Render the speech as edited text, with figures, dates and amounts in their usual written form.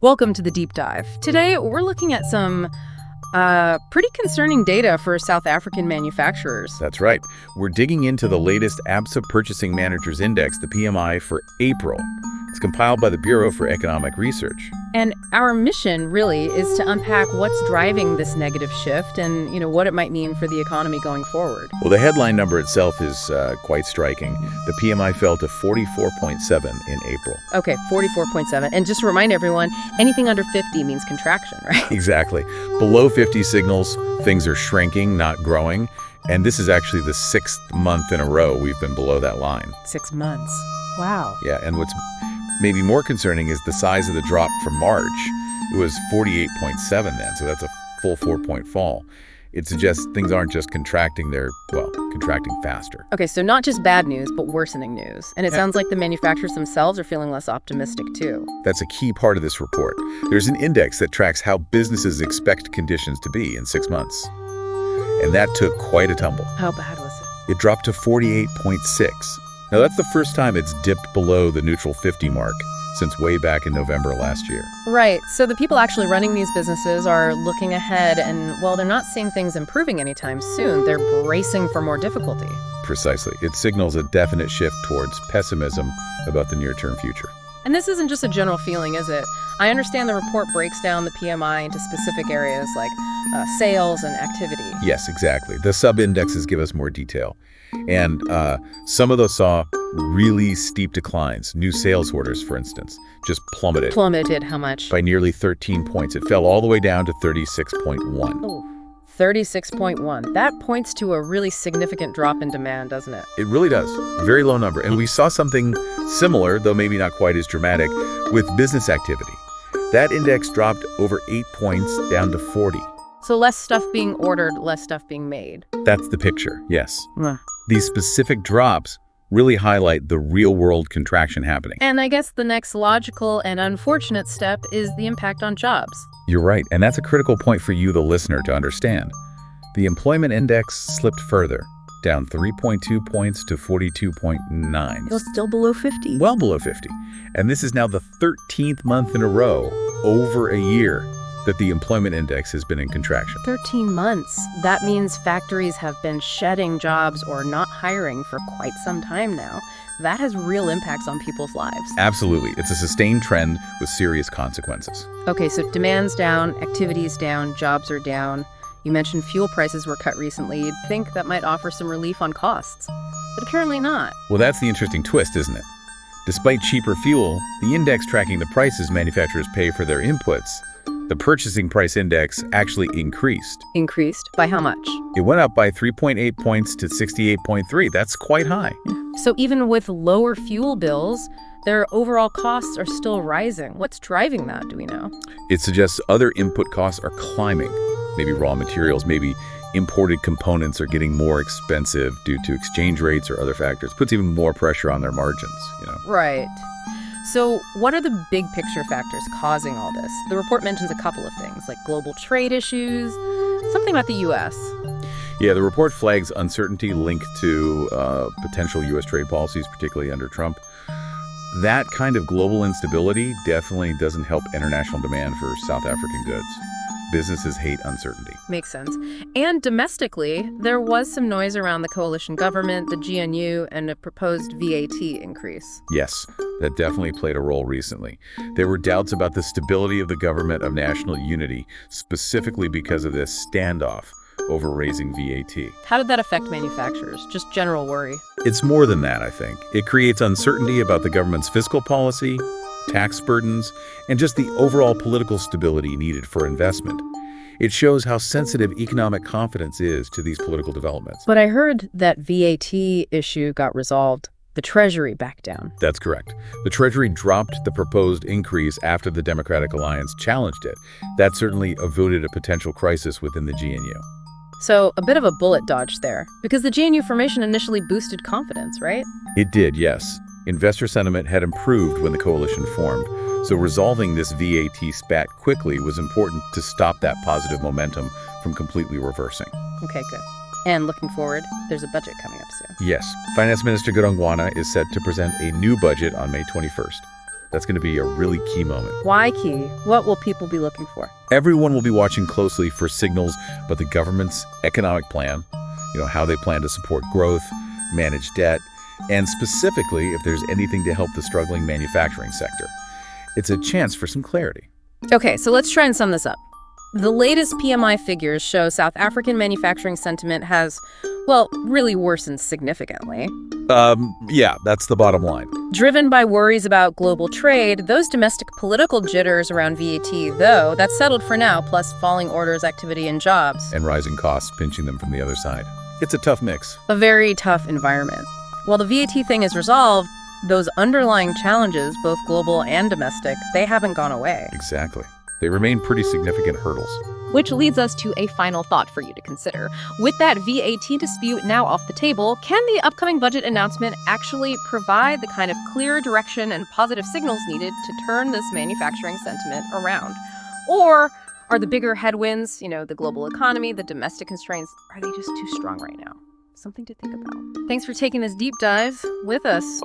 Welcome to the Deep Dive. Today, we're looking at some pretty concerning data for South African manufacturers. That's right. We're digging into the latest ABSA Purchasing Managers Index, the PMI, for April. It's compiled by the Bureau for Economic Research. And our mission, really, is to unpack what's driving this negative shift and, what it might mean for the economy going forward. Well, the headline number itself is quite striking. The PMI fell to 44.7 in April. Okay, 44.7. And just to remind everyone, anything under 50 means contraction, right? Exactly. Below 50 signals things are shrinking, not growing. And this is actually the 6th month in a row we've been below that line. 6 months. Wow. Yeah, and what's maybe more concerning is the size of the drop from March. It was 48.7 then, so that's a full 4-point fall. It suggests things aren't just contracting, they're, contracting faster. Okay, so not just bad news, but worsening news. And it sounds like the manufacturers themselves are feeling less optimistic, too. That's a key part of this report. There's an index that tracks how businesses expect conditions to be in 6 months. And that took quite a tumble. How bad was it? It dropped to 48.6. Now, that's the first time it's dipped below the neutral 50 mark since way back in November last year. Right. So the people actually running these businesses are looking ahead and, they're not seeing things improving anytime soon. They're bracing for more difficulty. Precisely. It signals a definite shift towards pessimism about the near-term future. And this isn't just a general feeling, is it? I understand the report breaks down the PMI into specific areas like sales and activity. Yes, exactly. The sub-indexes give us more detail. And some of those saw really steep declines. New sales orders, for instance, just plummeted. Plummeted how much? By nearly 13 points. It fell all the way down to 36.1. Oh, 36.1. That points to a really significant drop in demand, doesn't it? It really does. Very low number. And we saw something similar, though maybe not quite as dramatic, with business activity. That index dropped over 8 points down to 40. So less stuff being ordered, less stuff being made. That's the picture, yes. These specific drops really highlight the real-world contraction happening. And I guess the next logical and unfortunate step is the impact on jobs. You're right, and that's a critical point for you, the listener, to understand. The employment index slipped further, down 3.2 points to 42.9. You're still below 50. Well below 50. And this is now the 13th month in a row, over a year, that the employment index has been in contraction. 13 months. That means factories have been shedding jobs or not hiring for quite some time now. That has real impacts on people's lives. Absolutely. It's a sustained trend with serious consequences. Okay, so demand's down, activity's down, jobs are down. You mentioned fuel prices were cut recently. You'd think that might offer some relief on costs, but apparently not. Well, that's the interesting twist, isn't it? Despite cheaper fuel, the index tracking the prices manufacturers pay for their inputs, the purchasing price index actually increased. Increased? By how much? It went up by 3.8 points to 68.3. That's quite high. So even with lower fuel bills, their overall costs are still rising. What's driving that, do we know? It suggests other input costs are climbing. Maybe raw materials, maybe imported components are getting more expensive due to exchange rates or other factors. Puts even more pressure on their margins, Right. So what are the big picture factors causing all this? The report mentions a couple of things, like global trade issues, something about the U.S. Yeah, the report flags uncertainty linked to potential U.S. trade policies, particularly under Trump. That kind of global instability definitely doesn't help international demand for South African goods. Businesses hate uncertainty. Makes sense. And domestically, there was some noise around the coalition government, the GNU, and a proposed VAT increase. Yes, that definitely played a role recently. There were doubts about the stability of the government of national unity, specifically because of this standoff over raising VAT. How did that affect manufacturers? Just general worry? It's more than that, I think. It creates uncertainty about the government's fiscal policy, tax burdens, and just the overall political stability needed for investment. It shows how sensitive economic confidence is to these political developments. But I heard that VAT issue got resolved. The Treasury backed down. That's correct. The Treasury dropped the proposed increase after the Democratic Alliance challenged it. That certainly avoided a potential crisis within the GNU. So a bit of a bullet dodge there, because the GNU formation initially boosted confidence, right? It did, yes. Investor sentiment had improved when the coalition formed, so resolving this VAT spat quickly was important to stop that positive momentum from completely reversing. Okay, good. And looking forward, there's a budget coming up soon. Yes. Finance Minister Godongwana is set to present a new budget on May 21st. That's going to be a really key moment. Why key? What will people be looking for? Everyone will be watching closely for signals about the government's economic plan, how they plan to support growth, manage debt, and specifically if there's anything to help the struggling manufacturing sector. It's a chance for some clarity. Okay, so let's try and sum this up. The latest PMI figures show South African manufacturing sentiment has, really worsened significantly. Yeah, that's the bottom line. Driven by worries about global trade, those domestic political jitters around VAT, though, that's settled for now, plus falling orders, activity, and jobs. And rising costs pinching them from the other side. It's a tough mix. A very tough environment. While the VAT thing is resolved, those underlying challenges, both global and domestic, they haven't gone away. Exactly. They remain pretty significant hurdles. Which leads us to a final thought for you to consider. With that VAT dispute now off the table, can the upcoming budget announcement actually provide the kind of clear direction and positive signals needed to turn this manufacturing sentiment around? Or are the bigger headwinds, the global economy, the domestic constraints, are they just too strong right now? Something to think about. Thanks for taking this deep dive with us.